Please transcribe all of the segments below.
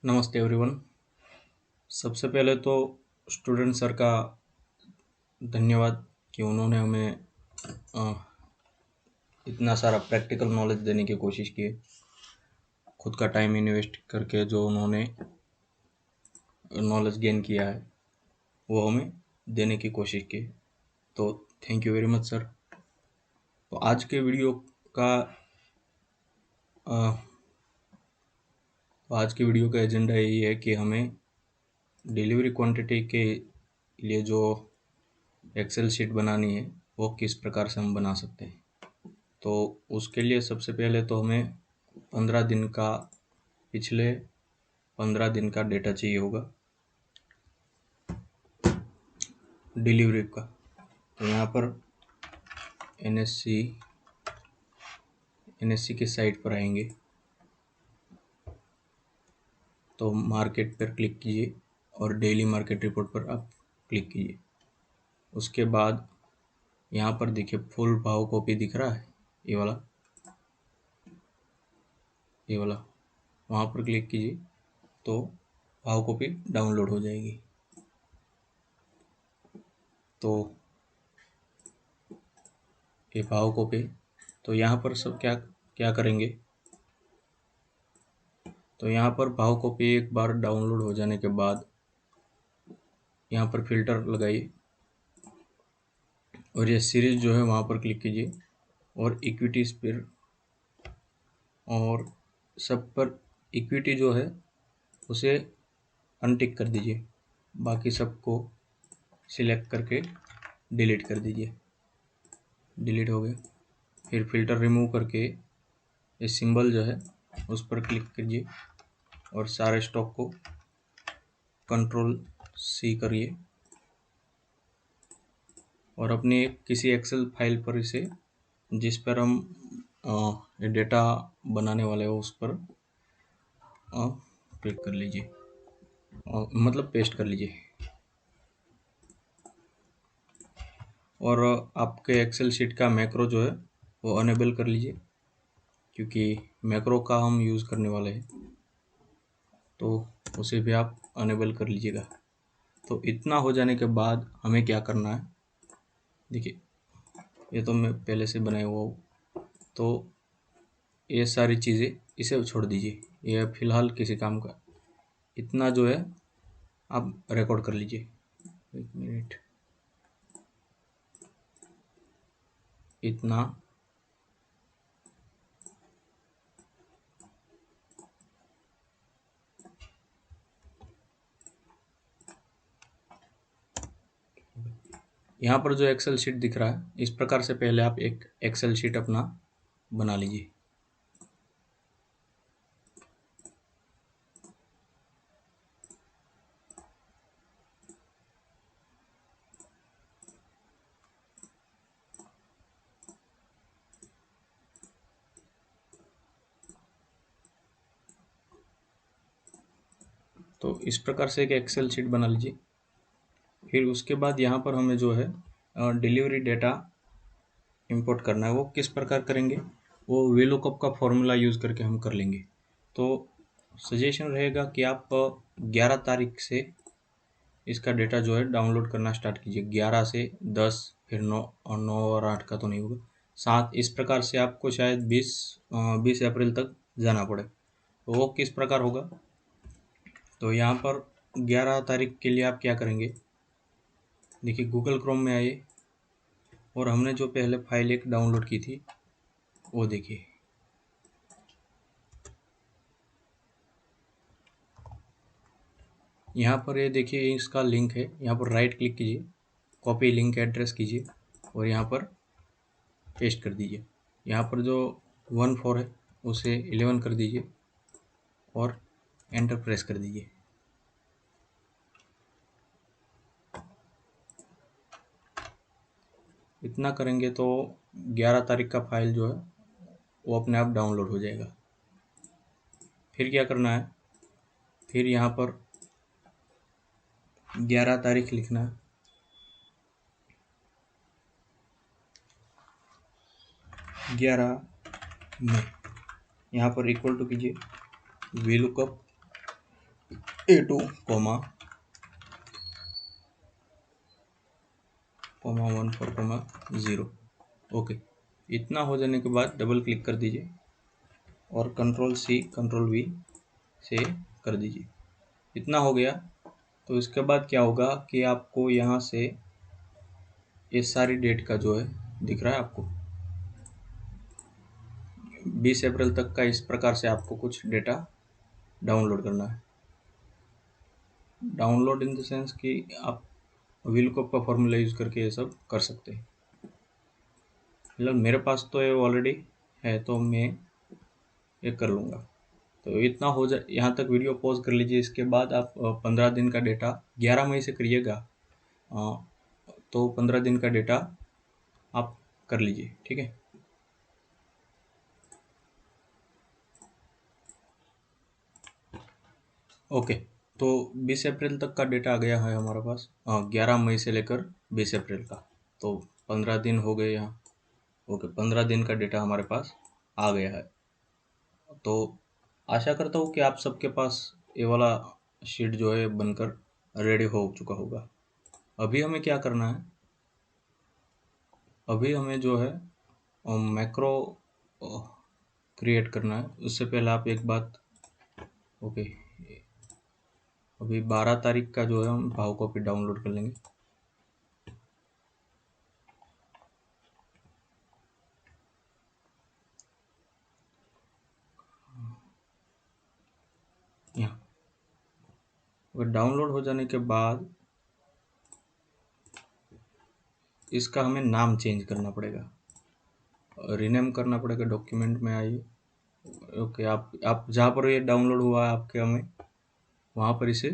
नमस्ते एवरीवन। सबसे पहले तो स्टूडेंट सर का धन्यवाद कि उन्होंने हमें अ, इतना सारा प्रैक्टिकल नॉलेज देने की कोशिश की है। खुद का टाइम इन्वेस्ट करके जो उन्होंने नॉलेज गेन किया है वो हमें देने की कोशिश की। तो thank you very much sir. तो का अ, आज के वीडियो का एजेंडा यही है कि हमें डिलीवरी क्वांटिटी के लिए जो एक्सेल शीट बनानी है वो किस प्रकार से हम बना सकते हैं। तो उसके लिए सबसे पहले तो हमें 15 दिन का पिछले 15 दिन का डेटा चाहिए होगा डिलीवरी का। तो यहाँ पर एनएससी की साइट पर आएंगे तो मार्केट पर क्लिक कीजिए और डेली मार्केट रिपोर्ट पर आप क्लिक कीजिए। उसके बाद यहाँ पर देखिए फुल भाव कॉपी दिख रहा है, ये वाला वहाँ पर क्लिक कीजिए तो भाव कॉपी डाउनलोड हो जाएगी। तो ये भाव कॉपी, तो यहाँ पर सब क्या क्या करेंगे, तो यहाँ पर भाव कॉपी एक बार डाउनलोड हो जाने के बाद यहाँ पर फिल्टर लगाइए और ये सीरीज जो है वहाँ पर क्लिक कीजिए और इक्विटीज पर और सब पर इक्विटी जो है उसे अनटिक कर दीजिए, बाकी सबको सिलेक्ट करके डिलीट कर दीजिए। डिलीट हो गए। फिर फिल्टर रिमूव करके ये सिंबल जो है उस पर क्लिक कीजिए और सारे स्टॉक को कंट्रोल सी करिए और अपनी किसी एक्सेल फाइल पर इसे जिस पर हम डेटा बनाने वाले हो उस पर क्लिक कर लीजिए, मतलब पेस्ट कर लीजिए। और आपके एक्सेल शीट का मैक्रो जो है वो अनेबल कर लीजिए क्योंकि मैक्रो का हम यूज़ करने वाले हैं, तो उसे भी आप अनेबल कर लीजिएगा। तो इतना हो जाने के बाद हमें क्या करना है, देखिए ये तो मैं पहले से बनाया हुआ हूँ, तो ये सारी चीज़ें इसे छोड़ दीजिए, ये फ़िलहाल किसी काम का इतना जो है आप रिकॉर्ड कर लीजिए। एक मिनट, इतना यहाँ पर जो एक्सेल शीट दिख रहा है इस प्रकार से पहले आप एक एक्सेल शीट अपना बना लीजिए। तो इस प्रकार से एक एक्सेल शीट बना लीजिए। फिर उसके बाद यहाँ पर हमें जो है डिलीवरी डेटा इंपोर्ट करना है। वो किस प्रकार करेंगे, वो वीलुकअप का फॉर्मूला यूज़ करके हम कर लेंगे। तो सजेशन रहेगा कि आप 11 तारीख से इसका डेटा जो है डाउनलोड करना स्टार्ट कीजिए। 11 से 10, फिर 9 और 9 और 8 का तो नहीं होगा, 7, इस प्रकार से आपको शायद 20 अप्रैल तक जाना पड़े। तो वो किस प्रकार होगा, तो यहाँ पर 11 तारीख के लिए आप क्या करेंगे, देखिए गूगल क्रोम में आइए और हमने जो पहले फाइल एक डाउनलोड की थी वो देखिए। यहाँ पर ये देखिए इसका लिंक है, यहाँ पर राइट क्लिक कीजिए, कॉपी लिंक एड्रेस कीजिए और यहाँ पर पेस्ट कर दीजिए। यहाँ पर जो 14 है उसे 11 कर दीजिए और एंटर प्रेस कर दीजिए। इतना करेंगे तो 11 तारीख का फाइल जो है वो अपने आप डाउनलोड हो जाएगा। फिर क्या करना है, फिर यहाँ पर 11 तारीख लिखना है, 11 मई, यहाँ पर इक्वल टू कीजिए वीलुकअप A2 कॉमा 14, 0। इतना हो जाने के बाद डबल क्लिक कर दीजिए और कंट्रोल-C कंट्रोल-V से कर दीजिए। इतना हो गया तो इसके बाद क्या होगा कि आपको यहाँ से ये सारी डेट का जो है दिख रहा है आपको 20 अप्रैल तक का। इस प्रकार से आपको कुछ डेटा डाउनलोड करना है। डाउनलोड इन द सेंस कि आप VLOOKUP का फॉर्मूला यूज़ करके ये सब कर सकते हैं। फिलहाल मेरे पास तो ये ऑलरेडी है तो मैं ये कर लूँगा। तो इतना हो जाए, यहाँ तक वीडियो पॉज कर लीजिए। इसके बाद आप 15 दिन का डेटा 11 मई से करिएगा, तो 15 दिन का डेटा आप कर लीजिए, ठीक है। ओके, तो 20 अप्रैल तक का डेटा आ गया है हमारे पास, 11 मई से लेकर 20 अप्रैल का। तो 15 दिन हो गए यहाँ। ओके, 15 दिन का डेटा हमारे पास आ गया है। तो आशा करता हूँ कि आप सबके पास ये वाला शीट जो है बनकर रेडी हो चुका होगा। अभी हमें क्या करना है, अभी हमें जो है मैक्रो क्रिएट करना है। उससे पहले आप एक बात, ओके, अभी 12 तारीख का जो है हम भाव कॉपी डाउनलोड कर लेंगे। यहाँ डाउनलोड हो जाने के बाद इसका हमें नाम चेंज करना पड़ेगा, रीनेम करना पड़ेगा। डॉक्यूमेंट में आइए। ओके, आप जहाँ पर ये डाउनलोड हुआ है आपके, हमें वहाँ पर इसे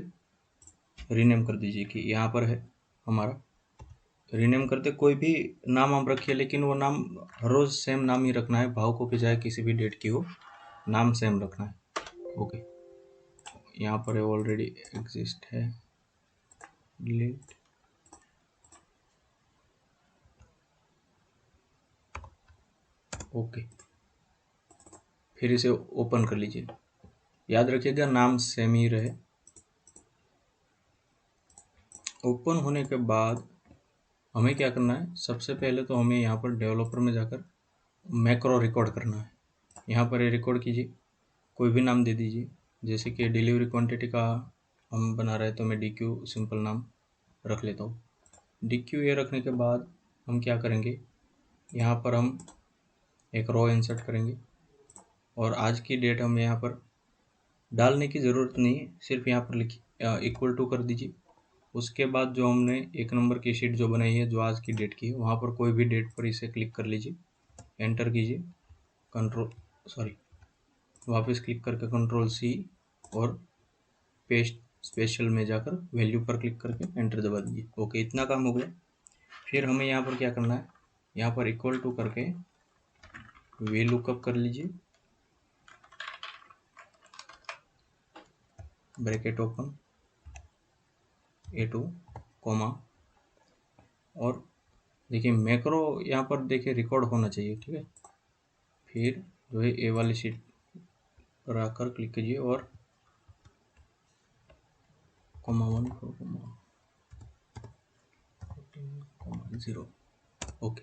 रीनेम कर दीजिए कि यहाँ पर है हमारा। रीनेम करते कोई भी नाम हम रखिए, लेकिन वो नाम हर रोज़ सेम नाम ही रखना है। भाव कॉपी चाहे किसी भी डेट की हो, नाम सेम रखना है। ओके, यहाँ पर ऑलरेडी एग्जिस्ट है, डिलीट। ओके, फिर इसे ओपन कर लीजिए। याद रखिएगा नाम सेम ही रहे। ओपन होने के बाद हमें क्या करना है, सबसे पहले तो हमें यहाँ पर डेवलपर में जाकर मैक्रो रिकॉर्ड करना है। यहाँ पर ये रिकॉर्ड कीजिए, कोई भी नाम दे दीजिए। जैसे कि डिलीवरी क्वांटिटी का हम बना रहे हैं तो मैं DQ सिंपल नाम रख लेता हूँ। DQ ये रखने के बाद हम क्या करेंगे, यहाँ पर हम एक रो इंसर्ट करेंगे और आज की डेट हम यहाँ पर डालने की ज़रूरत नहीं है, सिर्फ यहाँ पर लिखिए इक्वल टू कर दीजिए। उसके बाद जो हमने 1 नंबर की शीट जो बनाई है, जो आज की डेट की है, वहाँ पर कोई भी डेट पर इसे क्लिक कर लीजिए, एंटर कीजिए, वापस क्लिक करके कंट्रोल-C और पेस्ट स्पेशल में जाकर वैल्यू पर क्लिक करके एंटर दबा दीजिए। ओके, इतना काम हो गया। फिर हमें यहाँ पर क्या करना है, यहाँ पर इक्वल टू करके VLOOKUP कर लीजिए, ब्रैकेट ओपन, A2 कॉमा, और देखिए मैक्रो यहाँ पर देखिए रिकॉर्ड होना चाहिए, ठीक है। फिर जो है ए वाली शीट पर आकर क्लिक कीजिए और (0). ओके,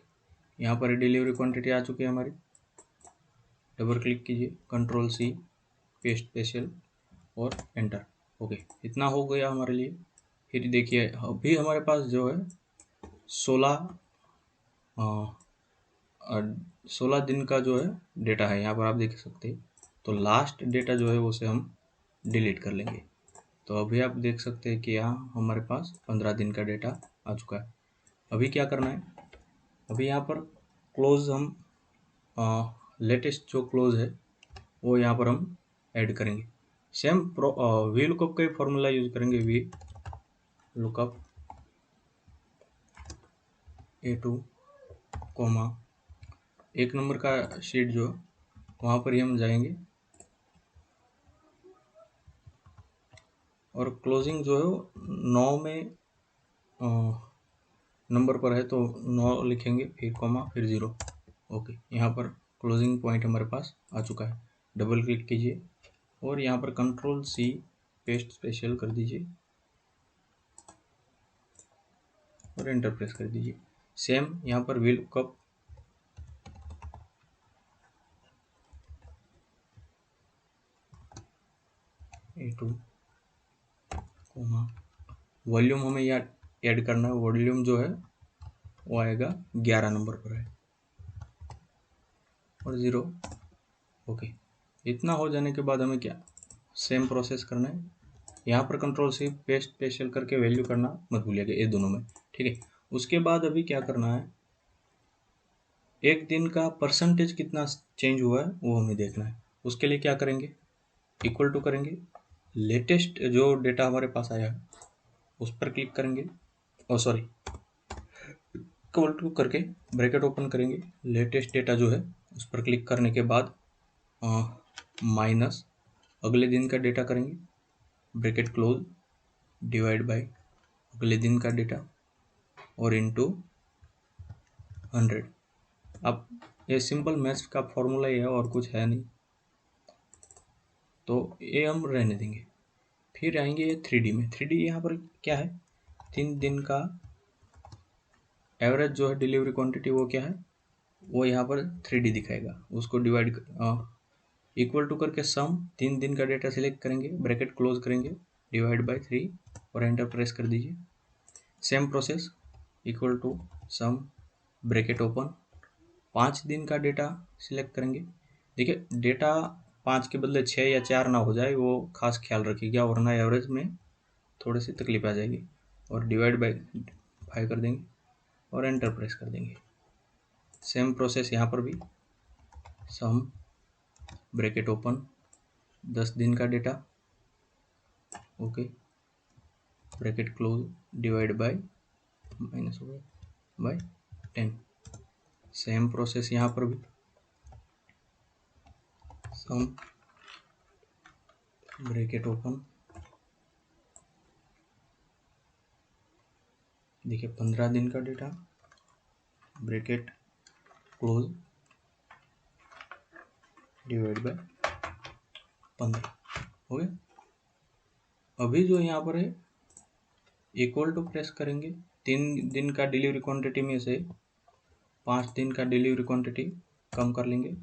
यहाँ पर डिलीवरी क्वांटिटी आ चुकी है हमारी। डबल क्लिक कीजिए, कंट्रोल-C, पेस्ट स्पेशल और एंटर। ओके, इतना हो गया हमारे लिए। फिर देखिए अभी हमारे पास जो है 16 दिन का जो है डेटा है, यहाँ पर आप देख सकते हैं। तो लास्ट डेटा जो है उसे हम डिलीट कर लेंगे। तो अभी आप देख सकते हैं कि यहाँ हमारे पास 15 दिन का डेटा आ चुका है। अभी क्या करना है, अभी यहाँ पर क्लोज हम लेटेस्ट जो क्लोज है वो यहाँ पर हम ऐड करेंगे। सेम VLOOKUP का ही फॉर्मूला यूज करेंगे, VLOOKUP A2 कॉमा 1 नंबर का शीट जो वहाँ पर ही हम जाएंगे और क्लोजिंग जो है 9 में नंबर पर है तो 9 लिखेंगे, फिर कॉमा, फिर 0। ओके, यहाँ पर क्लोजिंग पॉइंट हमारे पास आ चुका है। डबल क्लिक कीजिए और यहाँ पर कंट्रोल-C पेस्ट स्पेशल कर दीजिए और एंटर प्रेस कर दीजिए। सेम यहाँ पर विल कप A2 वॉल्यूम हमें यहाँ ऐड करना है। वॉल्यूम जो है वो आएगा 11 नंबर पर है और 0। ओके, इतना हो जाने के बाद हमें क्या सेम प्रोसेस करना है। यहाँ पर कंट्रोल से पेस्ट स्पेशल करके वैल्यू करना मत भूलिएगा ये दोनों में, ठीक है। उसके बाद अभी क्या करना है, एक दिन का परसेंटेज कितना चेंज हुआ है वो हमें देखना है। उसके लिए क्या करेंगे, इक्वल टू करेंगे, लेटेस्ट जो डेटा हमारे पास आया है उस पर क्लिक करेंगे, इक्वल टू करके ब्रैकेट ओपन करेंगे, लेटेस्ट डेटा जो है उस पर क्लिक करने के बाद माइनस अगले दिन का डेटा करेंगे, ब्रैकेट क्लोज, डिवाइड बाय अगले दिन का डेटा और इनटू 100। अब ये सिंपल मैथ्स का फॉर्मूला ही है और कुछ है नहीं, तो ये हम रहने देंगे। फिर आएंगे ये 3D में। 3D यहाँ पर क्या है, 3 दिन का एवरेज जो है डिलीवरी क्वांटिटी वो क्या है, वो यहाँ पर 3D दिखाएगा। उसको डिवाइड इक्वल टू करके सम 3 दिन का डेटा सिलेक्ट करेंगे, ब्रैकेट क्लोज करेंगे, डिवाइड बाय 3 और एंटर प्रेस कर दीजिए। Same process, equal to sum bracket open 5 दिन का डेटा सिलेक्ट करेंगे। देखिए डेटा 5 के बदले 6 या 4 ना हो जाए, वो खास ख्याल रखिएगा, वरना एवरेज में थोड़ी सी तकलीफ आ जाएगी। और डिवाइड बाय 5 कर देंगे और एंटर प्रेस कर देंगे। सेम प्रोसेस यहाँ पर भी, सम ब्रैकेट ओपन 10 दिन का data, okay, bracket close, divide by minus हो गया बाय 10। सेम प्रोसेस यहाँ पर भी, सम ब्रैकेट ओपन, देखिए 15 दिन का data, bracket close, divide by 15 हो गया। अभी जो यहाँ पर है इक्वल टू प्रेस करेंगे, 3 दिन का डिलीवरी क्वांटिटी में से 5 दिन का डिलीवरी क्वांटिटी कम कर लेंगे।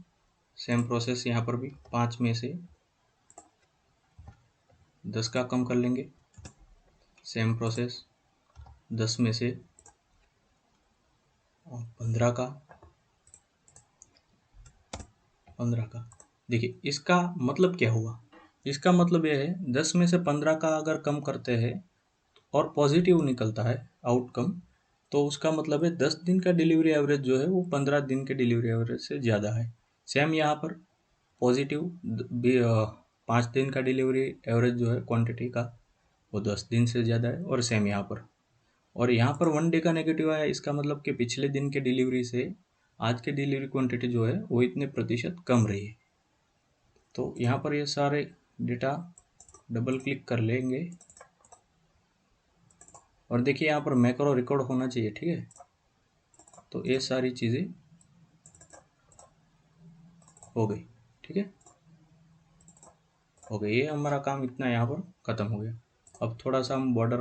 सेम प्रोसेस यहाँ पर भी 5 में से 10 का कम कर लेंगे। सेम प्रोसेस 10 में से 15 का। देखिए इसका मतलब क्या हुआ, इसका मतलब यह है 10 में से 15 का अगर कम करते हैं और पॉजिटिव निकलता है आउटकम, तो उसका मतलब है 10 दिन का डिलीवरी एवरेज जो है वो 15 दिन के डिलीवरी एवरेज से ज़्यादा है। सेम यहाँ पर पॉजिटिव 5 दिन का डिलीवरी एवरेज जो है क्वांटिटी का वो 10 दिन से ज़्यादा है। और सेम यहाँ पर, और यहाँ पर 1 डे का नेगेटिव आया, इसका मतलब कि पिछले दिन के डिलीवरी से आज के डिलीवरी क्वांटिटी जो है वो इतने प्रतिशत कम रही है। तो यहाँ पर ये सारे डेटा डबल क्लिक कर लेंगे और देखिए यहाँ पर मैक्रो रिकॉर्ड होना चाहिए, ठीक है। तो ये सारी चीज़ें हो गई, ठीक है, हो गई। ये हमारा काम इतना यहाँ पर ख़त्म हो गया। अब थोड़ा सा हम बॉर्डर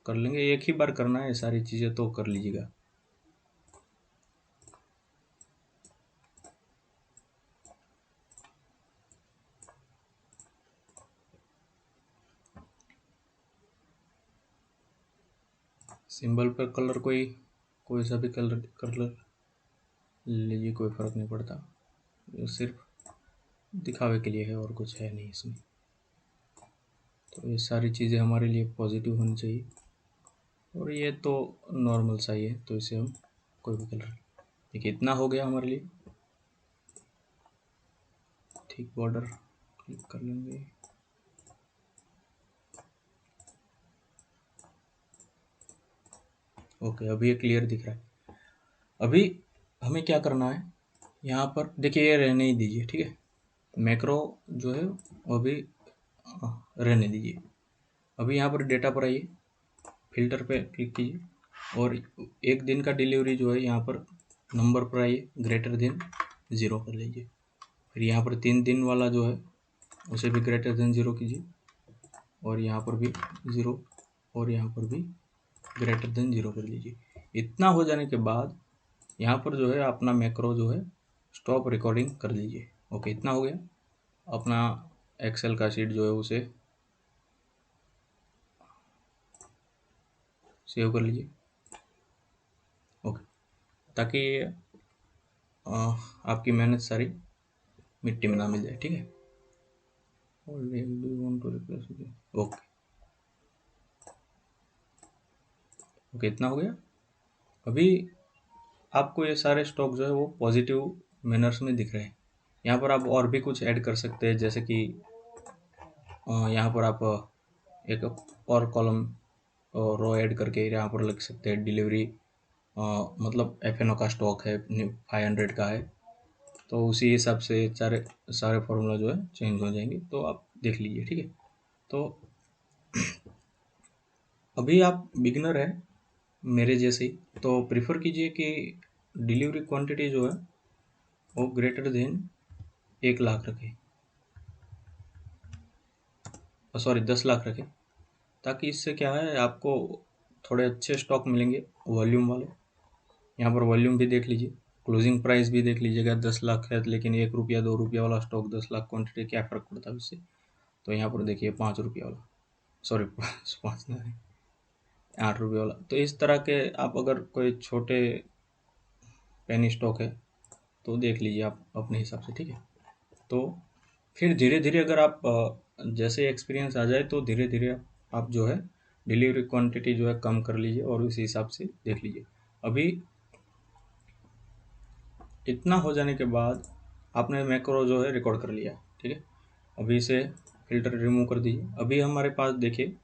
कर लेंगे, एक ही बार करना है ये सारी चीज़ें, तो कर लीजिएगा। सिंबल पर कलर कोई सा भी कलर लीजिए, कोई फ़र्क नहीं पड़ता, ये सिर्फ दिखावे के लिए है और कुछ है नहीं इसमें। तो ये सारी चीज़ें हमारे लिए पॉजिटिव होनी चाहिए और ये तो नॉर्मल सा ही है, तो इसे हम कोई भी कलर, देखिए इतना हो गया हमारे लिए। ठीक, बॉर्डर क्लिक कर लेंगे, ओके, अभी ये क्लियर दिख रहा है। अभी हमें क्या करना है, यहाँ पर देखिए ये रहने ही दीजिए, ठीक है। मैक्रो जो है वो भी रहने दीजिए। अभी यहाँ पर डेटा पर आइए, फिल्टर पे क्लिक कीजिए और एक दिन का डिलीवरी जो है यहाँ पर नंबर पर आइए, ग्रेटर देन 0 कर लीजिए। फिर यहाँ पर 3 दिन वाला जो है उसे भी ग्रेटर देन 0 कीजिए। और यहाँ पर भी 0 और यहाँ पर भी ग्रेटर देन 0 कर लीजिए। इतना हो जाने के बाद यहाँ पर जो है अपना मैक्रो जो है स्टॉप रिकॉर्डिंग कर लीजिए। ओके, इतना हो गया। अपना एक्सेल का शीट जो है उसे सेव कर लीजिए। ओके, ताकि आपकी मेहनत सारी मिट्टी में ना मिल जाए, ठीक है। ओके ओके, इतना हो गया। अभी आपको ये सारे स्टॉक जो है वो पॉजिटिव मैनर्स में दिख रहे हैं। यहाँ पर आप और भी कुछ ऐड कर सकते हैं, जैसे कि यहाँ पर आप एक और कॉलम रो ऐड करके यहाँ पर लिख सकते हैं डिलीवरी, मतलब एफ का स्टॉक है 500 का है, तो उसी हिसाब से सारे फार्मूला जो है चेंज हो जाएंगे। तो आप देख लीजिए, ठीक है। तो अभी आप बिगिनर है मेरे जैसे ही, तो प्रिफर कीजिए कि डिलीवरी क्वांटिटी जो है वो ग्रेटर देन 1 लाख रखें, सॉरी 10 लाख रखें, ताकि इससे क्या है आपको थोड़े अच्छे स्टॉक मिलेंगे वॉल्यूम वाले। यहाँ पर वॉल्यूम भी देख लीजिए, क्लोजिंग प्राइस भी देख लीजिएगा। 10 लाख है, लेकिन 1 रुपया 2 रुपया वाला स्टॉक 10 लाख क्वांटिटी क्या फ़र्क पड़ता है उससे। तो यहाँ पर देखिए 5 रुपया वाला, सॉरी 5 नहीं 8 रुपये वाला। तो इस तरह के आप अगर कोई छोटे पेनी स्टॉक है तो देख लीजिए आप अपने हिसाब से, ठीक है। तो फिर धीरे धीरे अगर आप जैसे एक्सपीरियंस आ जाए तो धीरे धीरे आप जो है डिलीवरी क्वांटिटी जो है कम कर लीजिए और उस हिसाब से देख लीजिए। अभी इतना हो जाने के बाद आपने मैक्रो जो है रिकॉर्ड कर लिया, ठीक है। अभी इसे फिल्टर रिमूव कर दीजिए। अभी हमारे पास देखिए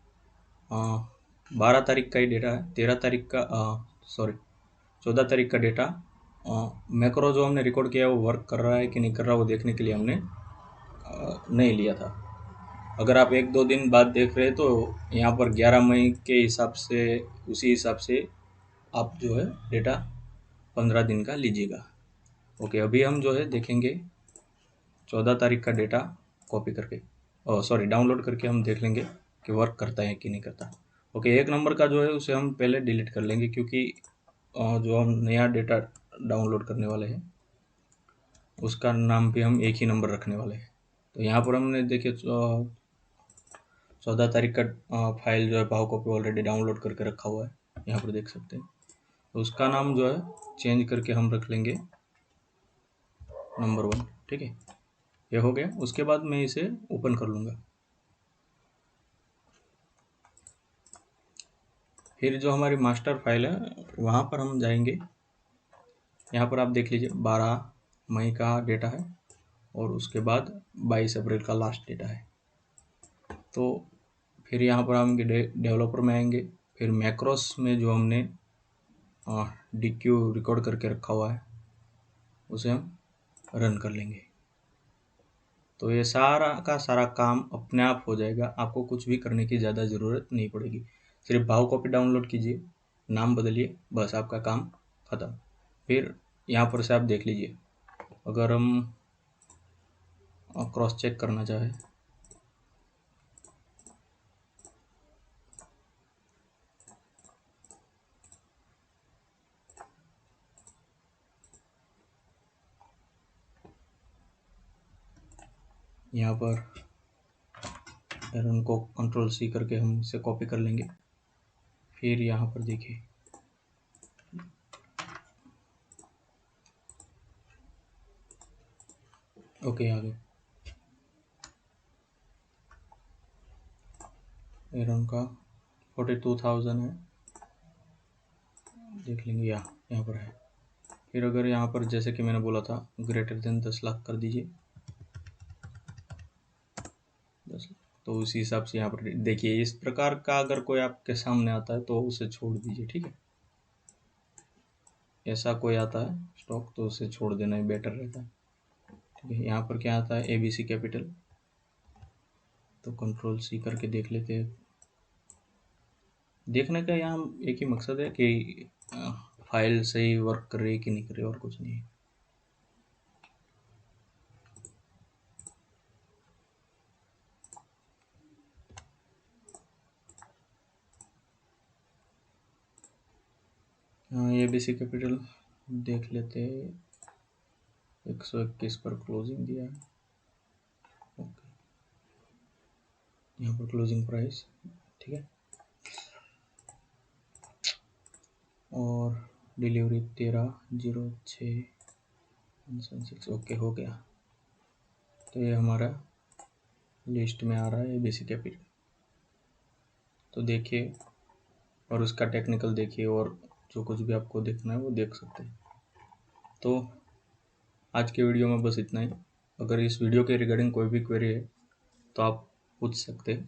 12 तारीख का ही डेटा है, 13 तारीख का, सॉरी 14 तारीख का डेटा। मैक्रो जो हमने रिकॉर्ड किया है वो वर्क कर रहा है कि नहीं कर रहा वो देखने के लिए हमने नहीं लिया था। अगर आप 1-2 दिन बाद देख रहे हैं तो यहाँ पर 11 मई के हिसाब से, उसी हिसाब से आप जो है डेटा 15 दिन का लीजिएगा। ओके, अभी हम जो है देखेंगे 14 तारीख का डेटा कॉपी करके, सॉरी डाउनलोड करके हम देख लेंगे कि वर्क करता है कि नहीं करता। ओके, 1 नंबर का जो है उसे हम पहले डिलीट कर लेंगे, क्योंकि जो हम नया डेटा डाउनलोड करने वाले हैं उसका नाम भी हम एक ही नंबर रखने वाले हैं। तो यहाँ पर हमने देखिए 14 तारीख का फाइल जो है पावर कॉपी ऑलरेडी डाउनलोड करके रखा हुआ है, यहाँ पर देख सकते हैं। तो उसका नाम जो है चेंज करके हम रख लेंगे नंबर 1, ठीक है। ये हो गया। उसके बाद मैं इसे ओपन कर लूँगा। फिर जो हमारी मास्टर फाइल है वहाँ पर हम जाएंगे। यहाँ पर आप देख लीजिए 12 मई का डेटा है और उसके बाद 22 अप्रैल का लास्ट डेटा है। तो फिर यहाँ पर हम डेवलपर में आएंगे। फिर मैक्रोस में जो हमने DQ रिकॉर्ड करके रखा हुआ है उसे हम रन कर लेंगे। तो ये सारा का सारा काम अपने आप हो जाएगा, आपको कुछ भी करने की ज़्यादा ज़रूरत नहीं पड़ेगी। सिर्फ भाव कॉपी डाउनलोड कीजिए, नाम बदलिए, बस आपका काम ख़त्म। फिर यहाँ पर से आप देख लीजिए, अगर हम क्रॉस चेक करना चाहें यहाँ पर रन को Ctrl+C करके हम इसे कॉपी कर लेंगे। फिर यहाँ पर देखिए ओके आ गए। एरन का 42,000 है, देख लेंगे यहाँ पर है। फिर अगर यहाँ पर जैसे कि मैंने बोला था ग्रेटर देन 10 लाख कर दीजिए, 10 लाख। तो उसी हिसाब से यहाँ पर देखिए, इस प्रकार का अगर कोई आपके सामने आता है तो उसे छोड़ दीजिए, ठीक है। ऐसा कोई आता है स्टॉक तो उसे छोड़ देना ही बेटर रहता है, ठीक है। यहाँ पर क्या आता है ABC कैपिटल, तो Ctrl+C करके देख लेते हैं। देखने का यहाँ एक ही मकसद है कि फाइल सही वर्क कर रही है कि नहीं कर रही, और कुछ नहीं है। ABC कैपिटल देख लेते, 121 पर क्लोजिंग दिया है। ओके, यहाँ पर क्लोजिंग प्राइस, ठीक है। और डिलीवरी 13/06/176, ओके हो गया। तो ये हमारा लिस्ट में आ रहा है ABC कैपिटल। तो देखिए, और उसका टेक्निकल देखिए, और जो कुछ भी आपको देखना है वो देख सकते हैं। तो आज के वीडियो में बस इतना ही। अगर इस वीडियो के रिगार्डिंग कोई भी क्वेरी है तो आप पूछ सकते हैं,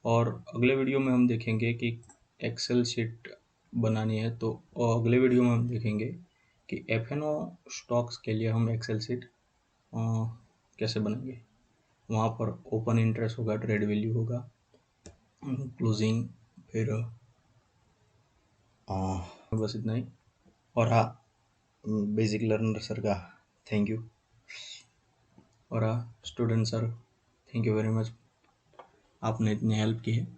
और अगले वीडियो में हम देखेंगे कि एक्सेल शीट बनानी है। तो अगले वीडियो में हम देखेंगे कि F&O स्टॉक्स के लिए हम एक्सेल शीट कैसे बनाएंगे। वहाँ पर ओपन इंटरेस्ट होगा, ट्रेड वैल्यू होगा, क्लोजिंग, फिर बस इतना ही। और हाँ, बेसिक लर्नर सर का थैंक यू, और हाँ student sir, thank you very much, आपने इतनी हेल्प की है।